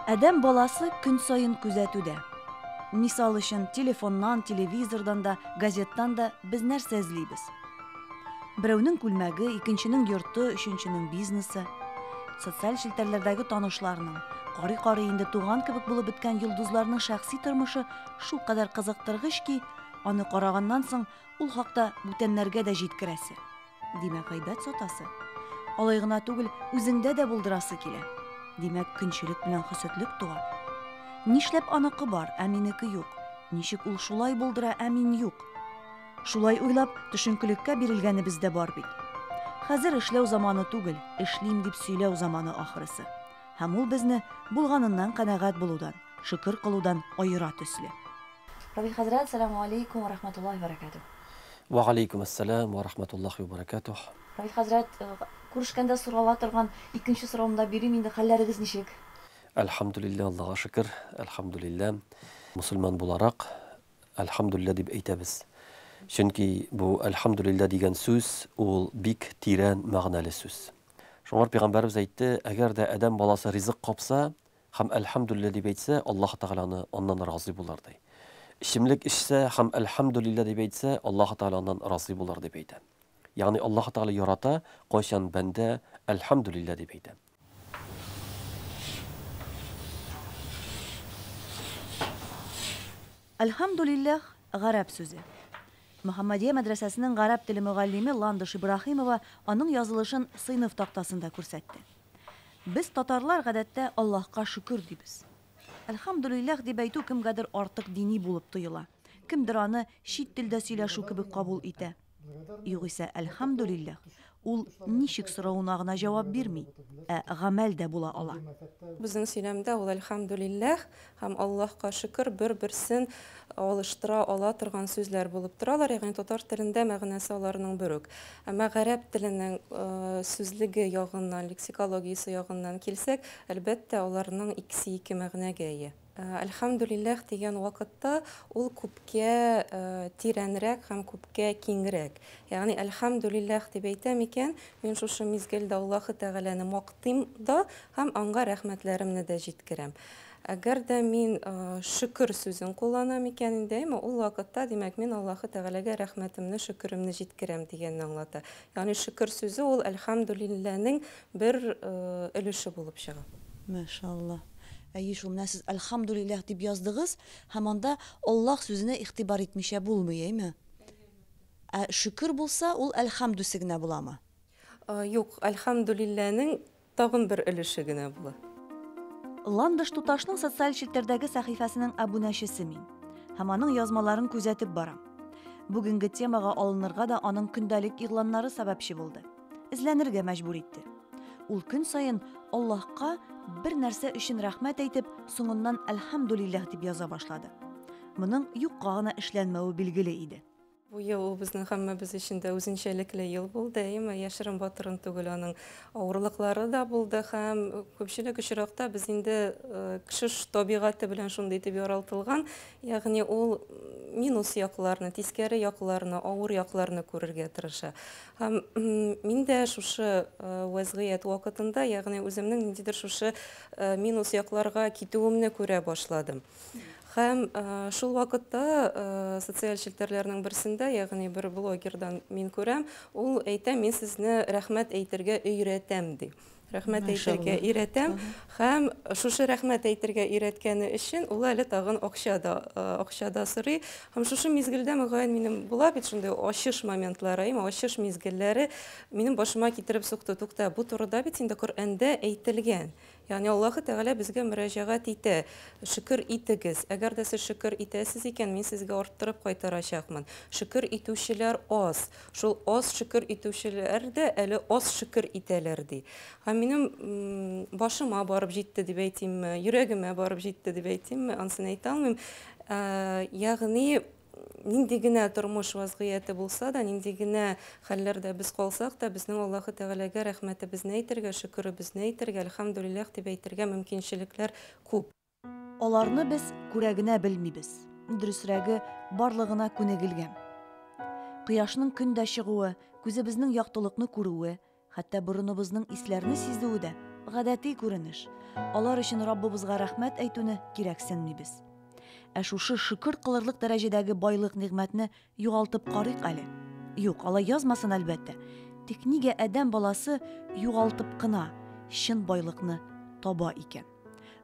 Әдәм баласы көн сайын күзәтүдә. Мисал өчен, телефоннан, телевизордан да, газеттан да без нәрсә эзлибез. Берәүнең күлмәге, икенченең йорты, өченченең бизнесы. Социаль челтәрләрдәге танышларның, карый-карый инде туган кебек булып беткән йолдызларның шәхси тормышы шул кадәр кызыктыргыч ки, аны караганнан соң ул хакта бүтәннәргә дә җиткерәсе. Димәк, гайбәт сатасы. Алай гына түгел, үзеңдә дә булдырасы килә. Димәк, көнчелек белән хөсетлек туа. Нишләп аныкы бар, ә минеке юк? Ничек ул шулай булдыра, ә мин юк? Шулай уйлап, төшенкелеккә бирелгәнебез дә бар бит. Хәзер эшләү заманы түгел, эшлим дип сөйләү заманы ахрысы. Һәм ул безне булганыннан канәгать булудан, шөкер кылудан аера төсле. Рабил хәзрәт, саламу алейкум ва рахматуллахи ва баракатух. Ва алейкум ассалам ва рахматуллахи ва баракатух. Рабил хәзрәт, күрешкәндә сорауга торган икенче сораумда бирим инде, хәлләрегез ничек? Әлхәмдүлиллә, Аллаһка шөкер. Әлхәмдүлиллә. Мусульман буларак, әлхәмдүлиллә дип әйтәбез. Чөнки бу әлхәмдүлиллә дигән сүз ул бик тирән мәгънәле сүз. Шуңар пәйгамбәрбез әйтте, әгәр дә адәм баласы ризык капса һәм әлхәмдүлиллә дип әйтсә, Аллаһ Тәгаланы аннан разый булыр ди. Ишемлек ишсә һәм әлхәмдүлиллә дип әйтсә, Аллаһ Тәгаланнан разый булыр дип әйтә. Ягъни Аллаһ Тәгала ярата, кайчан бәндә әлхәмдүлиллә дип әйтә. Әлхәмдүлилләһ гарәп сүзе. Мөхәммәдия мәдрәсәсенең гарәп теле мөгаллиме Ландыш Ибраһимова аның язылышын сыйныф тактасында күрсәтте. Без татарлар гадәттә Аллаһка шөкер дибез. Әлхәмдүлилләһ дип әйтү кемгәдер артык дини булып тоела. Кемдер аны чит телдә сөйләшү кебек кабул итә. Югыйсә әлхәмдүлилләһ ул ничек соравына гына җавап бирми, ә гамәлдә була ала. Безнең сөйләмдә ул әлхәмдүлилләһ һәм Аллаһка шөкер бер-берсен алыштыра ала торган сүзләр булып торалар. Ягъни татар телендә мәгънәсе аларның бер үк. Әмма гарәп теленең сүзлеге ягыннан, лексикологиясе ягыннан килсәк, әлбәттә аларның икесе ике мәгънәгә ия. Әлхәмдүлилләһ дигән вакытта ул күпкә тирәнрәк һәм күпкә киңрәк. Ягъни әлхәмдүлилләһ дип әйтәм икән, мин шушы мизгелдә Аллаһы Тәгаләне мактыйм да һәм аңа рәхмәтләремне дә җиткерәм. Әгәр дә мин шөкер сүзен кулланам икән инде, ул вакытта димәк мин Аллаһы Тәгаләгә рәхмәтемне, шөкеремне җиткерәм дигәнне аңлата. Ягъни шөкер сүзе ул әлхәмдүлилләһнең бер өлеше булып чыга. Машалла. Әйе, шул менә сез әлхәмдүлилләһ дип яздыгыз, һәм анда Аллаһ сүзенә игътибар итмичә булмый, әйме? Ә шөкер булса, ул әлхәмдүсе генә буламы? Юк, әлхәмдүлилләһнең тагын бер өлеше генә була. Ландыш туташның социаль челтәрдәге сәхифәсенең абунәчесе мин. Һәм аның язмаларын күзәтеп барам. Бүгенге темага алынырга да аның көндәлек игъланнары сәбәпче булды. Эзләнергә мәҗбүр итте. Ул көн сайын Аллаһка бер нәрсә өчен рәхмәт әйтеп, соңыннан әлхәмдүлилләһ дип яза башлады. Моның юкка гына эшләнмәве билгеле иде. Бу ел безнең һәммәбез өчен дә үзенчәлекле ел булды, әйме, яшерен батырын түгел, аның авырлыклары да булды һәм күпчелек очракта без инде кеше табигаты белән шундый итеп яралтылган, ягъни ул минус якларны, тискәре якларны, авыр якларны күрергә тырыша. Һәм мин дә шушы вазгыять вакытында, ягъни үземнең ниндидер шушы минус якларга китүемне күрә башладым. Һәм шул вакытта социаль челтәрләрнең берсендә, ягъни бер блогердан мин күрәм, ул әйтә, мин сезне рәхмәт әйтергә өйрәтәм ди. Рәхмәт әйтергә өйрәтәм һәм шушы рәхмәт әйтергә өйрәткәне өчен ул әле тагын акчада сорый. Һәм шушы мизгелдә мөгаен минем була бит шундый ачыш моментлары, ачыш мизгелләре минем башыма китереп сукты. Тукта, бу турыда бит инде Коръәндә әйтелгән. Ягъни Аллаһы Тәгалә безгә мөрәҗәгать итә. Шөкер итегез. Әгәр дә сез шөкер итәсез икән, мин сезгә арттырып кайтарачакмын. Шөкер итүчеләр аз. Шул аз шөкер итүчеләр дә әле аз шөкер итәләр ди. Һәм минем башыма барып җитте дип әйтимме, йөрәгемә барып җитте дип әйтимме, ансын әйтә алмыйм. Ягъни нинди генә тормыш вазгыяте булса да, нинди генә хәлләрдә без калсак та, безнең Аллаһы Тәгаләгә рәхмәтебезне әйтергә, шөкеребезне әйтергә, әлхәмдүлилләһ дип әйтергә мөмкинчелекләр күп. Аларны без күрә генә белмибез. Дөресрәге, барлыгына күнегелгән. Кояшның көндә чыгуы, күзебезнең яктылыкны күрүе, хәтта борыныбызның исләрне сизүе дә гадәти күренеш. Алар өчен Раббыбызга рәхмәт әйтүне кирәксенмибез. Шушы шөкер кылырлык дәрәҗәдәге байлык нигъмәтне югалтып карыйк әле. Юк, алай язмасын әлбәттә. Тик нигә адәм баласы югалтып кына чын байлыкны таба икән?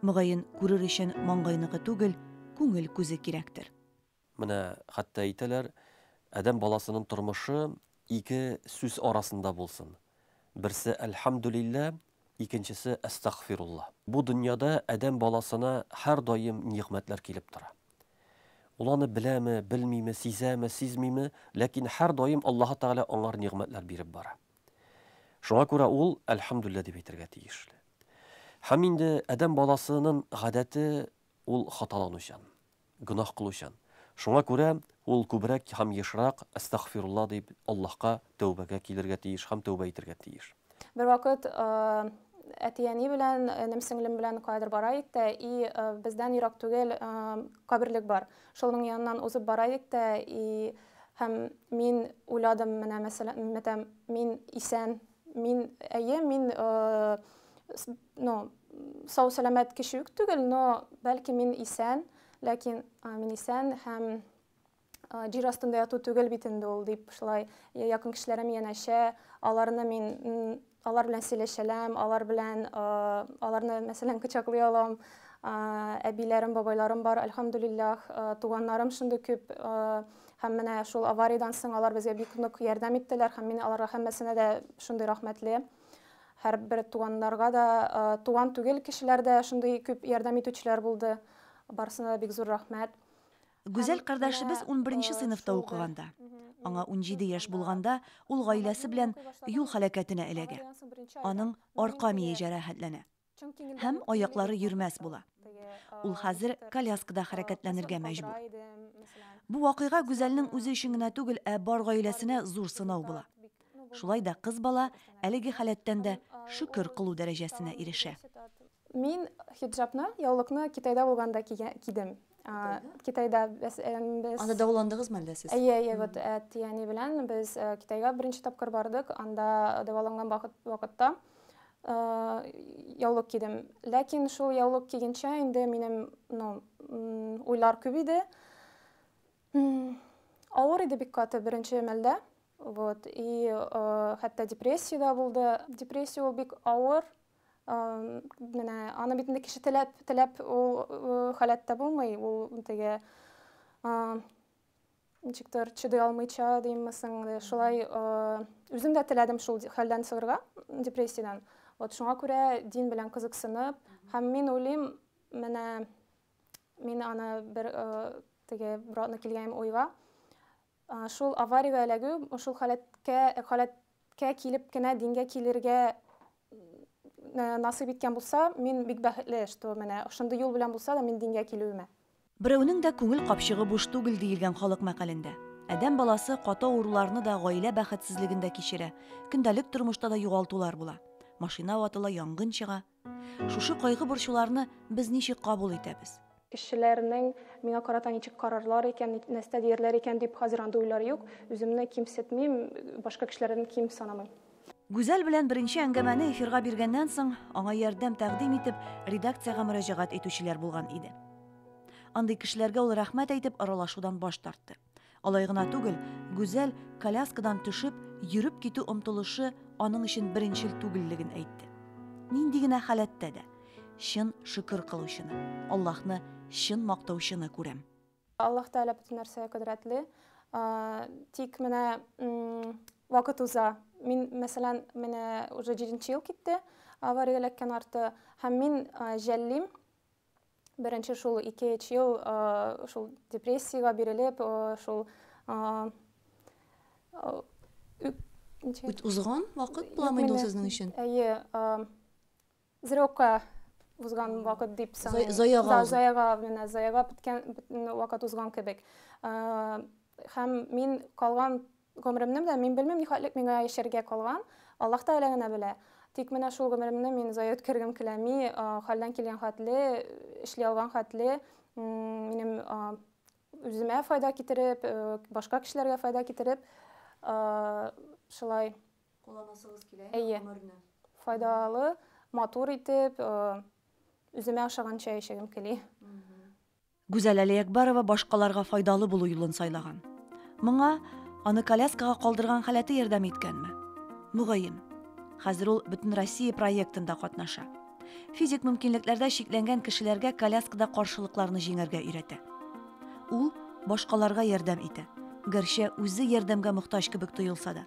Мөгаен күрер өчен маңгайныкы түгел, күңел күзе кирәктер. Менә хәтта әйтәләр, адәм баласының тормышы ике сүз арасында булсын. Берсе әлхәмдүлиллә, икенчесе әстәгъфирулла. Бу дөньяда адәм баласына һәр даим нигъмәтләр килеп тора. Ул аны беләме, белмиме, сизәме, сизмиме, ләкин һәр даим Аллаһ Тәгалә аңар нигъмәтләр биреп бара. Шуңа күрә ул әлхәмдүлиллә дип әйтергә тиешле. Һәм инде адәм баласының гадәте ул хаталанучан, гөнаһ кылучан. Шуңа күрә ул күбрәк һәм ешрак әстәгъфирулла дип Аллаһка тәүбәгә килергә тиеш, һәм тәүбә итәргә тиеш. Бер вакыт әтияни белән, немсеңлем белән кайдыр бара идек тә, и бездән ерак түгел каберлек бар. Шулның янынан узып бара идек тә, и һәм мин уйладым, менә мәсәлән, мин исән, мин сау сәламәт кеше юк түгел, но бәлки мин исән, ләкин мин исән һәм җир астында яту түгел бит инде ул дип, шулай якын кешеләрем янәшә, алар белән сөйләшәләм, аларны мәсәлән кочаклый алам, әбиләрем, бабайларым бар, әлхәмдүлиллаһ, туганнарым шундый күп, һәм менә шул авариядан соң алар безгә бик нык ярдәм иттеләр, һәм мин аларга һәммәсенә дә шундый рәхмәтле. Һәр бер туганнарга да, туган түгел кешеләр дә шундый күп ярдәм итүчеләр булды. Барысына да бик зур рәхмәт. Гүзәл кардәшебез 11-нче сыйныфта укыганда, аңа 17 яшь булганда, ул гаиләсе белән юл һәлакәтенә эләгә. Аның арка мие җәрәхәтләнә һәм аяклары йөрмәс була. Ул хәзер коляскада хәрәкәтләнергә мәҗбүр. Бу вакыйга Гүзәлнең үзе өчен генә түгел, бар гаиләсенә зур сынау була. Шулай да кыз бала әлеге халәттән дә шөкер кылу дәрәҗәсенә ирешә. Мин хиджабны, яулыкны Китайда булганда кидем. Китайда без Анда дәваландыгызмы әллә сез? Әйе, вот әтияни белән без Китайга беренче тапкыр бардык. Анда дәваланган вакытта яулык кидем. Ләкин шул яулык кигәнчә инде минем, уйлар күп иде. Авыр иде бик каты беренче мәлдә. Вот, и хәтта депрессия булды. Депрессия ул бик авыр. Менә аны бит инде кеше теләп ул халәттә булмый, ул теге ничектер чыдый алмыйча диммесең, шулай үзем дә теләдем шул хәлдән сыгырга, депрессиядан. Вот шуңа күрә дин белән кызыксынып, һәм мин уйлыйм, менә мин аны бер теге братны килгән уйга, шул аварияга эләгү, шул халәткә килеп кенә дингә килергә насып иткән булса, мин бик бәхетле, что менә шундый юл белән булса да мин дингә килүемә. Берәүнең дә күңел капчыгы буш түгел диелгән халык мәкалендә. Адәм баласы каты авыруларны да гаилә бәхетсезлегендә кичерә. Көндәлек тормышта да югалтулар була. Машина ватыла, янгын чыга. Шушы кайгы борчуларны без ничек кабул итәбез? Кешеләрнең миңа карата ничек карарлар икән, нәрсә диярләр икән дип хәзер анда уйлар юк. Үземне кимсетмим, башка кешеләрне ким санамыйм. Гүзәл белән беренче әңгәмәне эфирга биргәннән соң, аңа ярдәм тәкъдим итеп, редакциягә мөрәҗәгать итүчеләр булган иде. Андый кешеләргә ул рәхмәт әйтеп аралашудан баш тартты. Алай гына түгел, Гүзәл коляскадан төшеп, йөреп китү омтылышы аның өчен беренчел түгеллеген әйтте. Нинди генә халәттә дә чын шөкер кылучыны, Аллаһны чын мактаучыны күрәм. Аллаһ Тәгалә бөтен нәрсәгә кудрәтле. Тик менә вакыт уза. Мин, мәсәлән, менә уже 7-нче ел китте, авария эләккән арты, һәм мин жәллим. Беренче шул 2 ел шул депрессиягә бирелеп, шул Узган вакыт буламы инде сезнең өчен? Әйе, зрёкка узган вакыт дип саныйм. Заяга беткән вакыт узган кебек. Һәм мин калган гомремне дә мин белмим, нихәтлек миңа яшәргә калган. Аллаһ Тәгалә генә белә. Тик менә шул гомремне мин зая үткәргәм киләми, хәлдән килгән хәтле, эшли алган хәтле, минем үземә файда китереп, башка кешеләргә файда китереп, шулай Кулланасыгыз килә гомерне. Файдалы матур итеп, үземә ошаганча яшәгем килә. Гүзәл Әлиәкбарова башкаларга файдалы булу юлын сайлаган. Моңа аны коляскага калдырган халәте ярдәм иткәнме? Мөгаен. Хәзер ул Бөтен Россия проектында катнаша. Физик мөмкинлекләрдә шикләнгән кешеләргә коляскада каршылыкларны җиңәргә өйрәтә. Ул башкаларга ярдәм итә. Гәрчә үзе ярдәмгә мохтаҗ кебек тоелса да.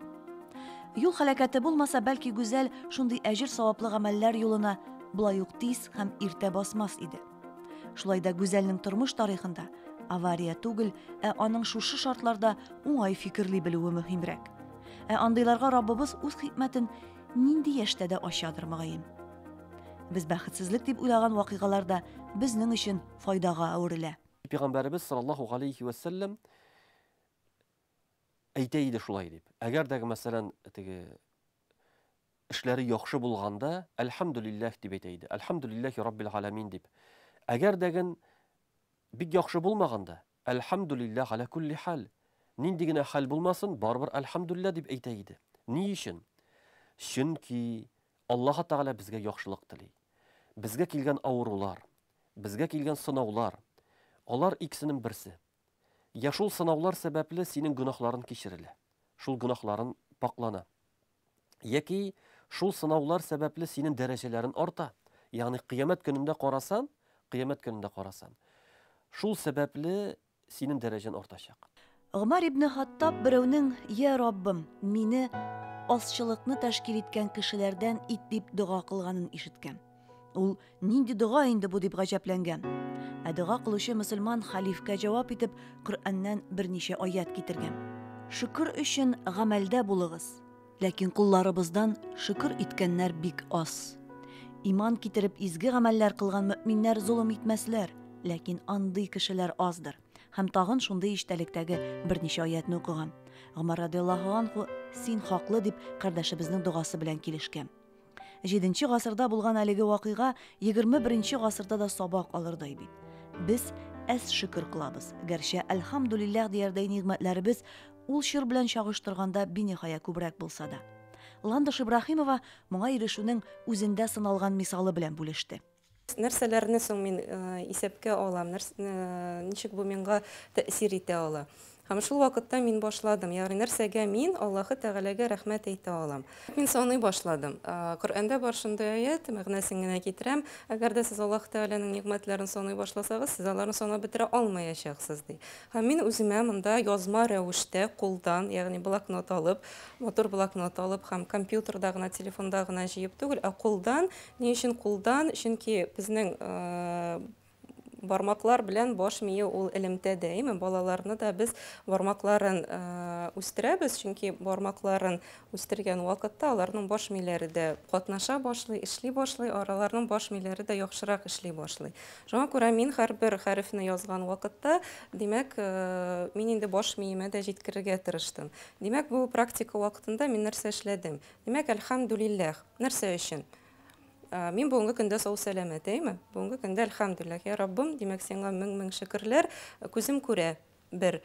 Юл һәлакәте булмаса, бәлки Гүзәл шундый әҗер саваплы гамәлләр юлына булай ук тиз һәм иртә басмас иде. Шулай да Гүзәлнең тормыш тарихында авария түгел, аның шушы шартларда уңай фикерли белүе мөһимрәк. Андыйларга Раббыбыз үз хикмәтен нинди яшьтә дә ачадыр мөгаен. Без бәхетсезлек дип уйлаган вакыйгаларда безнең өчен файдага әверелә. Пәйгамбәрбез саллаллаһу алейхи ва саллям әйтә иде шулай дип. Әгәр дә мәсәлән, эшләре яхшы булганда, әлхәмдүлиллаһ дип әйтә иде. Әлхәмдүлиллаһи раббил аламин дип. Әгәр дә бик яхшы булмаганда, әлхәмдүлиллаһ аля кулли хал. Нинди генә хәл булмасын, барбыр әлхәмдүлиллаһ дип әйтә иде. Ни өчен? Чөнки Аллаһ Тәгалә безгә яхшылык тели. Безгә килгән авырулар, безгә килгән сынаулар, алар икесенең берсе. Я шул сынаулар сәбәпле синең гөнаһларың кичерелә. Шул гөнаһларың паклана. Яки шул сынаулар сәбәпле синең дәрәҗәләрең арта. Ягъни кыямәт көнендә карасан, шул сәбәпле синең дәрәҗәң артачак. Умар ибн Хаттаб берәүнең "Я Раббым, мине азчылыкны тәшкил иткән кешеләрдән ит" дип дуга кылганын ишеткән. Ул нинди дуга инде бу дип гаҗәпләнгән. Дуга кылучы мөселман халифкә җавап итеп Коръәннән берничә аят китергән. Шөкер өчен гамәлдә булыгыз, ләкин кулларыбыздан шөкер иткәннәр бик аз. Иман китереп изге гамәлләр кылган мөэминнәр зулым итмәсләр, ләкин андый кешеләр аздыр. Һәм тагын шундый иштәлектәге берничә аятны укыган. Умар радиллаһу анху син хаклы дип кардәшебезнең дугасы белән килешкән. 7нче гасырда булган әлеге вакыйга 21нче гасырда да сабак алырдай бит. Без әз шөкер кылабыз. Гәрчә әлхәмдүлиллаһ диярдәй нигъмәтләребез ул чор белән чагыштырганда биниһая күбрәк булса да. Ландыш Ибраһимова моңа ирешүнең үзендә сыналган мисалы белән бүлеште. Нәрсәләрне соң мин исәпкә алам, ничек бу миңа тәэсир итә ала. Һәм шул вакытта мин башладым. Ягъни нәрсәгә мин Аллаһы Тәгаләгә рәхмәт әйтә алам. Мин саный башладым. Коръәндә бар шундый аят, мәгънәсен генә китерәм. Әгәр дә сез Аллаһ Тәгаләнең нигъмәтләрен саный башласагыз, сез аларны санап бетерә алмаячаксыз ди. Һәм мин үземә монда язма рәвештә кулдан, ягъни блокнот алып, мотор блокнот алып, һәм компьютерда гына, телефонда гына җыеп түгел, кулдан, ни өчен кулдан? Чөнки безнең бармаклар белән баш мие ул элемтә дәйме. Балаларны да без бармакларын үстерәбез, чөнки бармакларын үстергән вакытта аларның баш миеләре дә катнаша башлый, эшли башлый, араларның баш миеләре дә яхшырак эшли башлый. Шуңа күрә мин һәрбер хәрефне язган вакытта, димәк, мин инде баш миемә дә җиткерергә тырыштым. Димәк, бу практика вакытында мин нәрсә эшләдем? Димәк, әлхәмдүлиллаһ. Нәрсә өчен? Мин бүгенге көндә сау сәламәт, әйме? Бүгенге көндә әлхәмдүлиллаһ, я Раббым, димәк, сиңа мең шөкерләр, күзем күрә, бер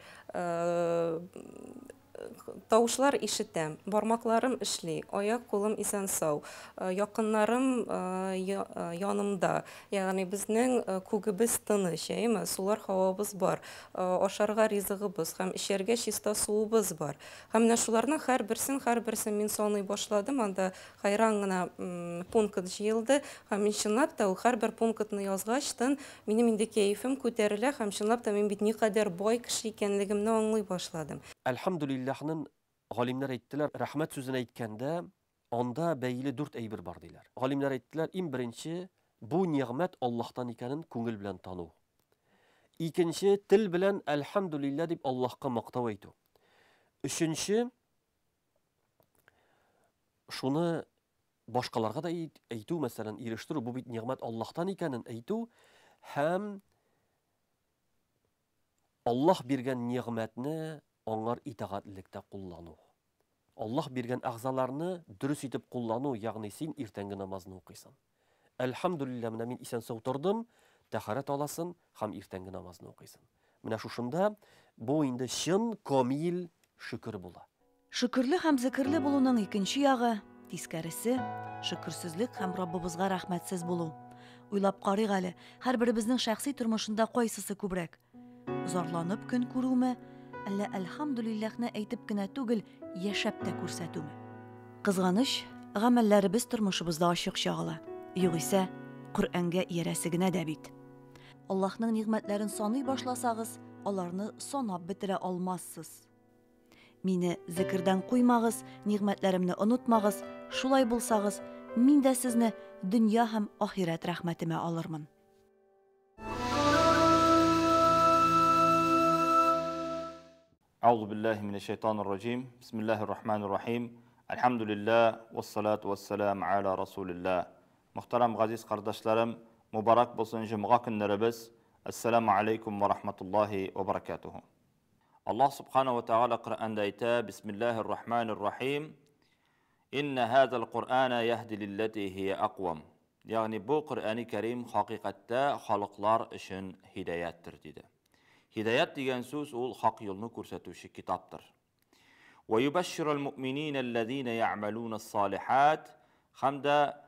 тавышлар ишетәм, бармакларым эшли, аяк кулым исән сау, якыннарым янымда, ягъни безнең күгебез тыныч, әйме? Сулар һавабыз бар, ашарга ризыгыбыз һәм эчәргә чиста суыбыз бар. Һәм менә шуларның һәрберсен мин саный башладым, анда хайран гына пункт җыелды, һәм мин чынлап та ул һәрбер пунктны язгачтан минем инде кәефем күтәрелә, һәм чынлап та мин бит никадәр бай кеше икәнлегемне аңлый башладым. Әлхәмдүлиллаһның галимнәр әйттеләр, рәхмәт сүзен әйткәндә, анда бәйле 4 әйбер бар диләр. Галимнәр әйттеләр, иң беренче, бу ниғмәт Аллаһтан икәнен күңел белән тану. Икенче, тел белән әлхәмдүлиллаһ дип Аллаһка мактау әйтү. Өченче, шуны башкаларга да әйтү, мәсәлән, ирештирү, бу бит ниғмәт Аллаһтан икәнен әйтү һәм Аллаһ биргән ниғмәтне аңар итагатьлектә куллану. Аллаһ биргән әгъзаларны дөрес итеп куллану, ягъни син иртәнге намазны укыйсың. Әлхәмдүлиллаһ, менә мин исән сау тордым, тәһарәт аласың һәм иртәнге намазны укыйсың. Менә шушында бу инде чын камил шөкер була. Шөкерле һәм зикрле булуның икенче ягы тискәресе, шөкерсезлек һәм Раббыбызга рәхмәтсез булу. Уйлап карыйк әле, һәрберебезнең шәхси тормышында кайсысы күбрәк? Зарланып көн күрүме, әллә әлхамдулиллаһны әйтеп кенә түгел, яшәп тә күрсәтүме? Кызганыч, гамәлләребез тормышыбызда ачык чагыла. Югыйсә, Коръәнгә иярәсе генә дә бит. Аллаһның нигъмәтләрен саный башласагыз, аларны санап бетерә алмассыз. Мине зикрдән куймагыз, нигъмәтләремне онытмагыз, шулай булсагыз, мин дә сезне дөнья һәм ахирәт рәхмәтемә алырмын. أعوذ بالله من الشيطان الرجيم بسم الله الرحمن الرحيم الحمد لله والصلاة والسلام على رسول الله Muhtaram gaziz kardeşlerim, mübarek bolsun cümğa günlerimiz. Esselamu aleyküm ve rahmetullahi ve berekatuhu. Allah subhanahu ve teala Kur'an'da ayta Bismillahirrahmanirrahim. İnne hâzel Kur'ana yehdi lilleti hiye akvam. Yani bu Kur'an-ı Kerim hakikatte halklar için hidayettir dedi. Hidayet diyen söz ol hak yolunu ko'rsatuvchi kitaptır. Ve yubeşşirul mu'minînellezîne ya'melûnes salihat. Hamda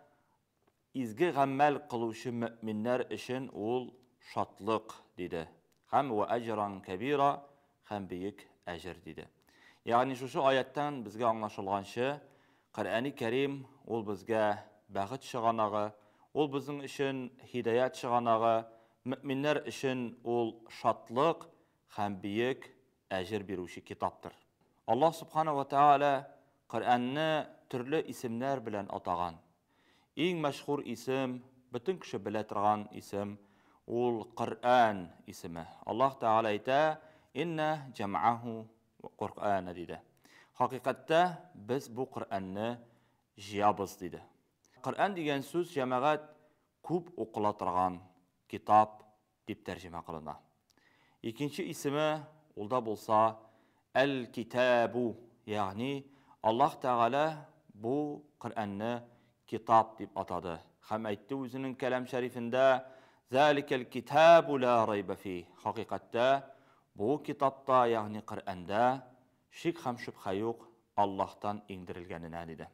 izgi gamel kıluvchi müminler için ol şatlık dedi. Hem ve ecran kebira hem büyük ecir dedi. Yani şu ayetten bizge anlaşılgançı Kur'an-ı Kerim ol bizge bağıt çıganağı, ol bizim için hidayet çıganağı, müminler için ol şatlık hem büyük ecir biruşi kitaptır. Allah subhanahu ve teala Kur'an'ı türlü isimler bilen atagan. En meşhur isim, bütün kişi bile turgan isim, ol Kur'an ismi. Allah Teala ayta, inne cem'ahu Kur'an dedi. Hakikatte biz bu Kur'an'ı jiyabız dedi. Kur'an degan söz cemaat ko'p o'qilatirgan kitap deb tercüme kılına. İkinci ismi olda bolsa el-kitabu, yani Allah Teala bu Kur'an'ı kitap deb atadı. Hem aytdi özünün kelam şerifinde zalikel kitabu la rayba fi. Hakikatte bu kitapta yani Kur'an'da şik hem şüphe yok Allah'tan indirilgenine dedi.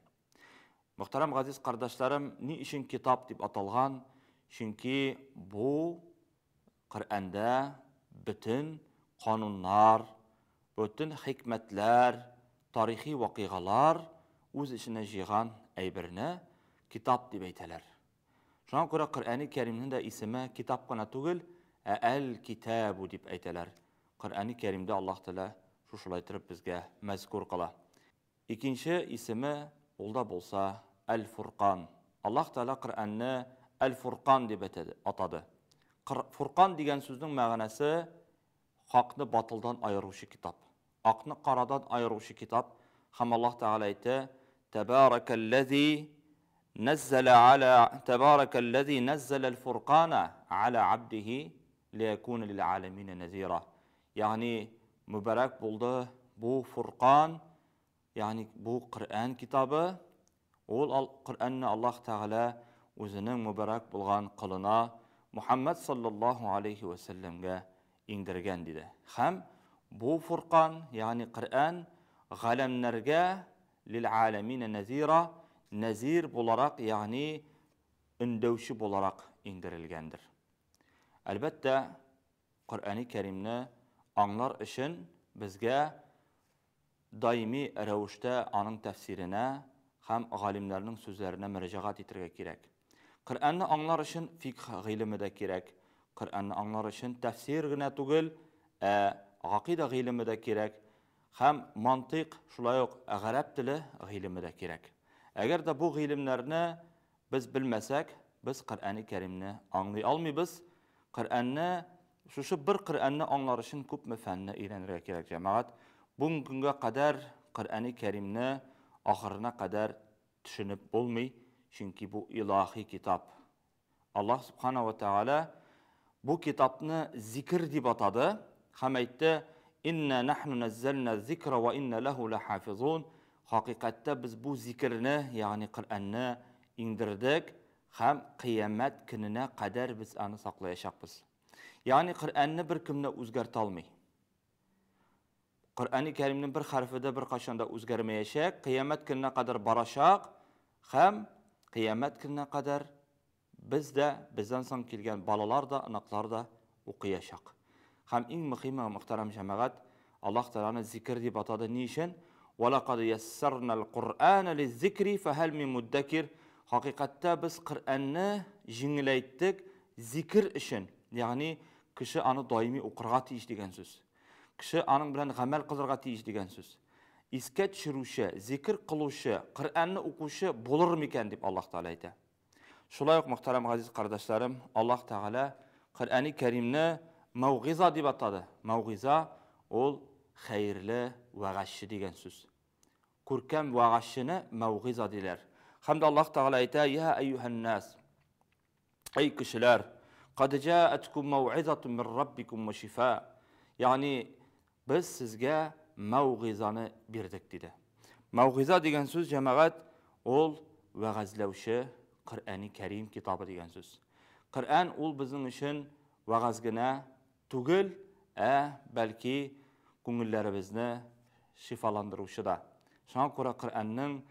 Muhterem aziz kardeşlerim, ni için kitap deb atalgan? Çünkü bu Kur'an'da bütün kanunlar, bütün hikmetler, tarihi vakigalar öz içine jığan aybirni kitap deb aytalar. Şuna göre Kur'an-ı Kerim'nin de ismi kitap gana tugul, el-kitabu deb aytalar. Kur'an-ı Kerim'de Allah Teala şuşulaytırıp bizge mezkur kıla. İkinci ismi olda bolsa el-Furqan. Allah Teala Kur'an'ı el-Furqan deb atadı. Furqan degan sözün ma'nası haqni batıldan ayıruvchi kitap. Aqni qaradan ayıruvchi kitap. Ham Allah Teala aytdi: "Tebarakellezî nezzelel furqana ala abdihi liyekune lil alemin nezira." Yani mübarek buldu bu Furqan, yani bu Kur'an kitabı. Ol Kur'an'ı Allah Teala özünün mübarek bulgan kılına Muhammed sallallahu aleyhi ve sellem'ge indirgen dedi. Hem bu Furqan yani Kur'an galemlerge lil alemine nezira, nezir bularak yani ündevşi bularak indirilgendir. Elbette Kur'an-ı Kerim'ni anlar için bizge daimi revuşta anın tefsirine hem galimlerinin sözlerine müracaat ettirmek gerek. Kur'an'ı anlar için fiqh ilmi de gerek. Kur'an'ı anlar için tefsir gine tugul, aqida ilmi de gerek. Hem mantık şulay yok, Arap dili ilmi de gerek. Eğer de bu ilimlerini biz bilmesek, biz Kur'an-ı Kerim'ni anlay almayız. Kur'an'ı şu bir Kur'an'ı anlar için köp müfenni öğrenmek gerek cemaat. Bugüne kadar Kur'an-ı Kerim'ni ahırına kadar düşünüp bulmay. Çünkü bu ilahi kitap. Allah subhanahu ve teala bu kitabını zikir deb atadı. Hem aytdi: "İnna nahnu nazzalna zikra ve inna lehu lahafizun." Hakikatte biz bu zikrini yani Kur'an'ı indirdik. Hem kıyamet gününe kadar biz onu saklayacakız. Yani Kur'an'ı bir kimde özgert almay. Kur'an-ı Kerim'nin bir harfi de bir kaşanda özgermeyecek. Kıyamet gününe kadar baracak. Һәм қиямет көненә кадәр бездән соң килгән балалар да, анаклар да укыячак. Һәм иң мөһиме, мөхтәрәм җәмәгать, Аллаһ Тәгалә зикр дип атады ни өчен? وَلَقَدْ يَسَّرْنَا الْقُرْآنَ لِلذِّكْرِ فَهَلْ مِن مُدَّكِرٍ. Хакыйкатта без Коръәнне җиңеләйттек зикр өчен. Ягъни кеше аны даими укырга тиеш дигән сүз. Кеше аның белән гамәл кылырга тиеш дигән сүз. Искә төшерүче, зикр кылучы, Коръәнне укучы булыр микән дип Аллаһ Тәгалә әйтә. Шулай ук, мөхтәрәм газиз кардәшләрем, Аллаһ Тәгалә Коръәни Кәримне маугиза дип атады. Маугиза ул хәерле вәгазчы дигән сүз. Күркәм вәгазчыны маугиза диләр. Һәм дә Аллаһ Тәгалә әйтә: "Я әйюһән нас, эй кешеләр, قد جاءتكم موعظة من ربكم وشفاء." Ягъни без сезгә маугизаны бирдек диде. Маугиза дигән сүз, җәмәгать, ул вәгазләүче Коръәни Кәрим китабы дигән сүз. Коръән ул безнең өчен вәгаз гына түгел, бәлки күңелләребезне шифаландыручы да. Шуңа күрә Коръәннең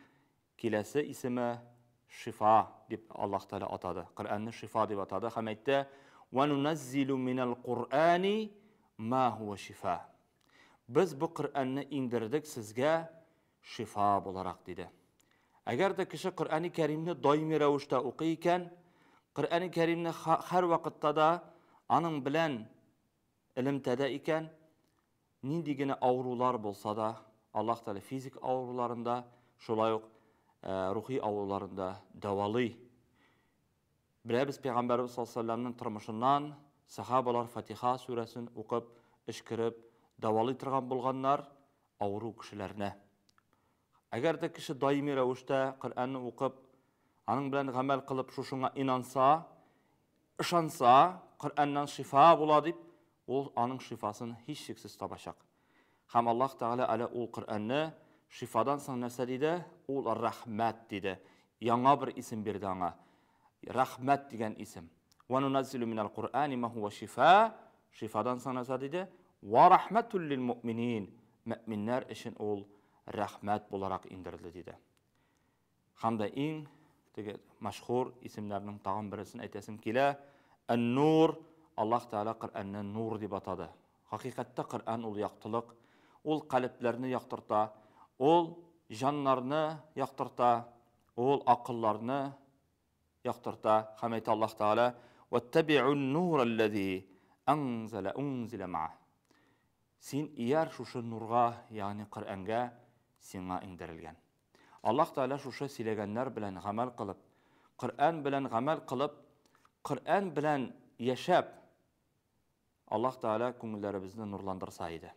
киләсе исеме шифа дип Аллаһ Тәгалә атады. Коръәнне шифа дип атады. Һәм әйтте: "Вануназзилу минал Qur'ани ма хуа шифа." Без бу Коръәнне индердек сезгә шифа буларак диде. Әгәр дә кеше Коръәни Кәримне даими рәвештә укый икән, Коръәни Кәримне һәр вакытта да аның белән элемтәдә икән, нинди генә авырулар булса да, Аллаһ Тәгалә физик авыруларында, шулай ук рухи авыруларында дәвалый. Без Пәйгамбәрбез саллаллаһу алейһи ва саллямның тормышыннан сахабалар Фатиха сүрәсен укып, эшкереп, дәвалый торган булганнар авыру кешеләрне. Әгәр дә кеше даими рәвештә Коръәнне укып, аның белән гамәл кылып, шушыңа инанса, ышанса, Коръәннән шифа була дип, ул аның шифасын һичшиксез табачак. Һәм Аллаһ Тәгалә әле ул Коръәнне шифадан соң нәрсә диде? Ул рәхмәт диде. Яңа бер исем бирде аңа. Рәхмәт дигән исем. وَنُنَزِّلُ مِنَ الْقُرْآنِ مَا هُوَ شِفَاءٌ. Шифадан соң нәрсә диде? وَرَحْمَةٌ لِلْمُؤْمِنِينَ. Мөэминнәр өчен ул рәхмәт буларак индерелде диде. Һәм дә иң мәшһүр исемнәрнең тагын берсен әйтәсем килә. Ан-Нур. Аллаһ Тәгалә Коръәнне нур дип атады. Хакыйкатта Коръән ул яктылык, ул калебләрне яктырта, ул җаннарны яктырта, ул акылларны яктырта. Һәм әйтә Аллаһ Тәгалә: "Ваттаби'ун нур аллазии унзила ма'ah." Син ияр шушы нурга, ягъни Коръәнгә сиңа индерелгән. Аллаһ Тәгалә шушы сөйләгәннәр белән гамәл кылып, Коръән белән гамәл кылып, Коръән белән яшәп, Аллаһ Тәгалә күңелләребезне нурландырса иде.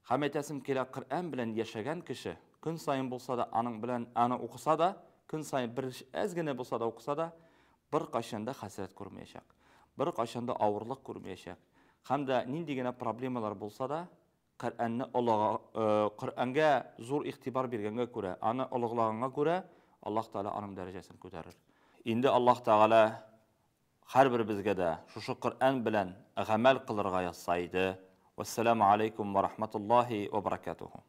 Һәм әйтәсем килә, Коръән белән яшәгән кеше, көн сайын булса да, аның белән аны укыса да, көн сайын бер әз генә булса да укыса да, бер кайчанда хәсрәт күрмәячәк, бер кайчанда авырлык күрмәячәк. Һәм дә нинди генә проблемалар булса да, Коръәнгә зур игътибар биргәнгә күрә, аны олыглаганга күрә, Аллаһ Тәгалә аның дәрәҗәсен күтәрер. Инде Аллаһ Тәгалә һәрберебезгә дә шушы Коръән белән гамәл кылырга язса иде. Вассаламу алейкум ва рахматуллахи ва баракатуху.